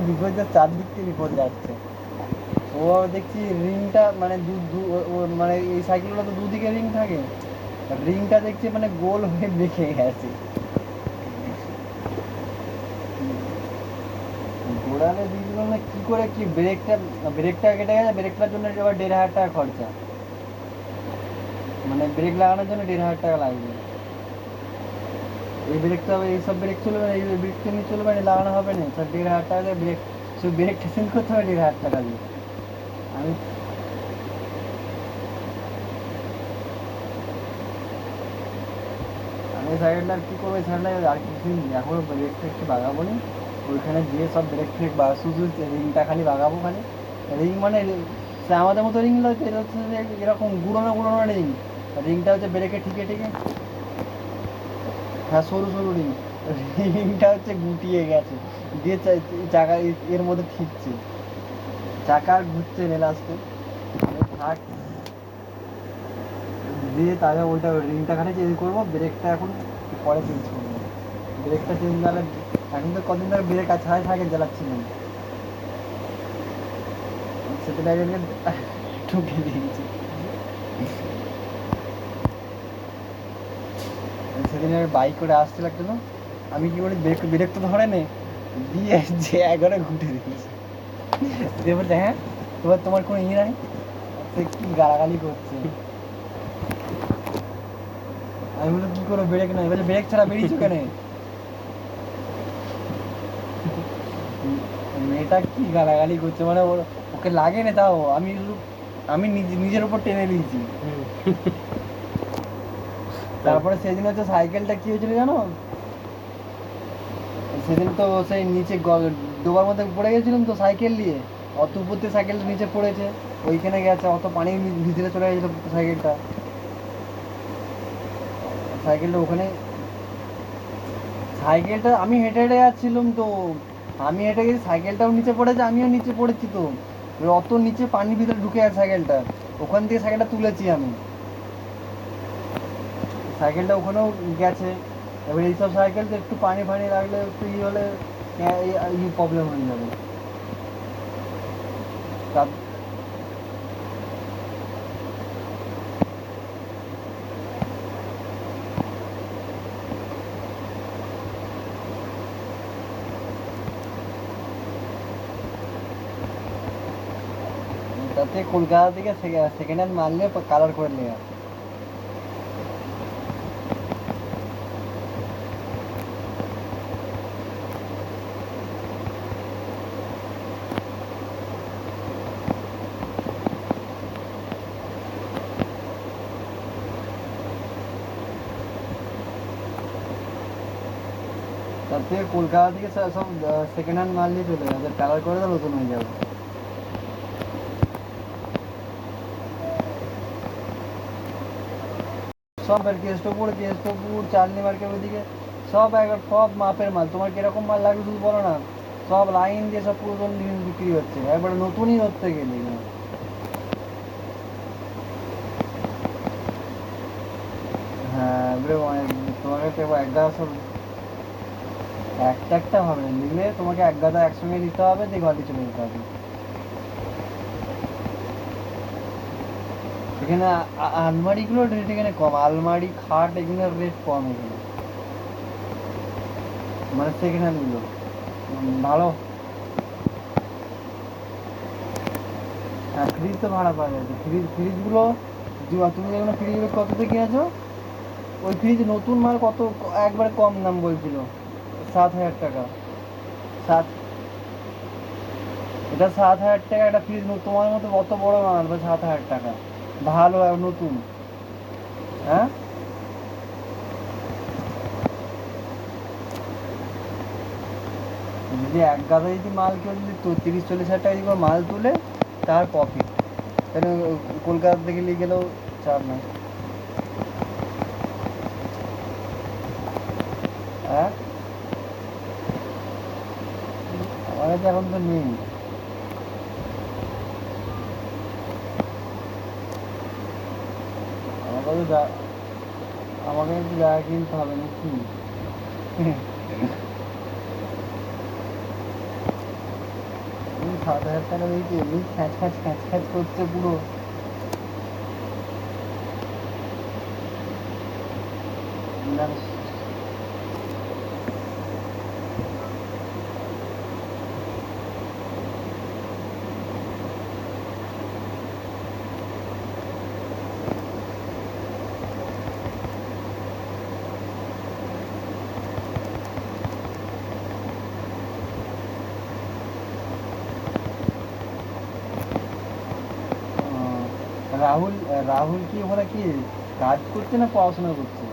বিপদ যাচ্ছে, চারদিক থেকে বিপদ যাচ্ছে। ও দেখছি রিংটা মানে মানে এই সাইকেলগুলো তো দুদিকে রিং থাকে, রিংটা দেখছি মানে গোল হয়ে বেঁকে গেছে। ঘোরালে দিয়েছিল না কি করে, কি ব্রেকটা কেটে গেছে, ব্রেকটার জন্য আবার 1,500 টাকা খরচা, মানে ব্রেক লাগানোর জন্য 1,500 টাকা লাগবে। এই ব্রেক তো এইসব ব্রেক চলবে না, এই ব্রেক তো নিয়ে চলবে না, লাগানো হবে না, স্যার 1,500 টাকা দিয়ে ব্রেক, শুধু ব্রেকটা চেঞ্জ করতে হবে 1,500 টাকা দিয়ে। আমি আমি সাইকেলটা কী করবো, সাইকেলটা আর কিছুদিন এখনও ব্রেক ফ্রেক বাগাবো নি, ওইখানে গিয়ে সব ব্রেক ফ্রেক শুধু রিংটা খালি বাগাবো খালি। রিং মানে সে আমাদের মতো রিং নয়, এটা হচ্ছে যে এরকম গুঁড়োনো গুঁড়োনো রিং, রিংটা হচ্ছে ব্রেকে ঠিকে ঠিকে, হ্যাঁ সরু সরু রিং, রিংটা হচ্ছে গুটিয়ে গেছে, দিয়ে চাকা এর মধ্যে ঠিকছে, চাকা আর ঘুরছে না লাস্টে। থাক, দিয়ে তাহলে ওইটা রিংটা খালি চেঞ্জ করবো, ব্রেকটা এখন পরে চেঞ্জ করবো, ব্রেকটা চেঞ্জ না হলে, এখন তো কদিন ধরে ব্রেক ছাড়াই সাইকেল চালাচ্ছিলাম, সেটা ঠুকে দিয়েছি। সেদিন আমি বাইক করে আসতে লাগতো না, আমি কি করি, ব্রেক ব্রেক তো ধরে নে, দিয়ে যে একবারে ঘুটে দিয়েছি, দিয়ে বলছে হ্যাঁ তোমার তোমার কোনো ইয়ে নাই, সে কি গালাগালি করছে। আমি বললাম কী করবো, ব্রেক নাই, বলছে ব্রেক ছাড়া বেরিয়েছো কেন। মেয়েটা কি গালাগালি করছে, মানে ওকে লাগে না তাও, আমি নিজের উপর টেনে দিয়েছি। তারপরে সেদিন হচ্ছে সাইকেলটা কি হয়েছিল জানো, সেদিন তো সেই নিচে ডোবার মধ্যে পড়ে গেছিলাম তো সাইকেল নিয়ে, অত উপর থেকে সাইকেলটা নিচে পড়েছে, ওইখানে গেছে, অত পানি ভিতরে চলে গেছিলো সাইকেলটা, সাইকেলটা ওখানে, সাইকেলটা আমি হেঁটে হেঁটে যাচ্ছিলাম তো, আমি হেঁটে গেছি, সাইকেলটাও নিচে পড়েছে, আমিও নিচে পড়েছি তো, এবার অত নিচে পানির ভিতরে ঢুকে আছে সাইকেলটা, ওখান থেকে সাইকেলটা তুলেছি আমি, সাইকেলটা ওখানেও গেছে। এবার এইসব সাইকেল তো একটু পানি ফানি লাগলে একটু ই হলে প্রবলেম হয়ে যাবে। তা- তাতে কলকাতা থেকে সেকেন্ড হ্যান্ড মাল নিয়ে কালার করে নেওয়া। তার থেকে কলকাতা থেকে সব সেকেন্ড হ্যান্ড মাল নিয়ে চলে যাবে, কালার করে তো নতুন হয়ে যাবে। সব আর কেষ্টপুর চাঁদনি মার্কেট ওইদিকে সব একবার সব মাপের মাল, তোমার কিরকম মাল লাগবে শুধু বলো না, সব লাইন দিয়ে সব পুরো জিনিস বিক্রি হচ্ছে, একবারে নতুনই ধরতে গেলে। হ্যাঁ এবারে তোমাকে তো এক গাদা সব একটা একটা হবে নিলে, তোমাকে এক গাদা একসঙ্গে নিতে হবে, দিয়ে ঘরে চলে যেতে হবে। এখানে আলমারিগুলোর রেট এখানে কম, আলমারি খাট এগুলোর রেট কম এখানে, মানে সেকেন্ড হ্যান্ডগুলো ভালো। হ্যাঁ ফ্রিজ তো ভাড়া পাওয়া যাচ্ছে, ফ্রিজগুলো তুমি যেগুলো ফ্রিজগুলো কততে কিনেছো, ওই ফ্রিজ নতুন মাল কত, একবারে কম দাম বলছিল, 7,000 টাকা। সাত এটা 7,000 টাকা একটা ফ্রিজ, তোমার মতো অত বড় মাল 7,000 টাকা, ভালো আর নতুন। হ্যাঁ যদি এক গাদা যদি মাল কেউ যদি 30-40 হাজার টাকা যদি মাল তুলে, তার প্রফিট, তাহলে কলকাতা থেকে নিয়ে গেলেও চাপ নাই। হ্যাঁ আমার কাছে এখন তো নেই, আমার কাছে আমাকে একটু জায়গা কিনতে হবে নাকি। 7,000 টাকা দিয়েছি, এমনি খ্যাচ খ্যাচ খ্যাচ খ্যাচ করছে পুরো। দেখো, রাহুল রাহুল কি ওখানে কি কাজ করছে না পড়াশোনা করছে?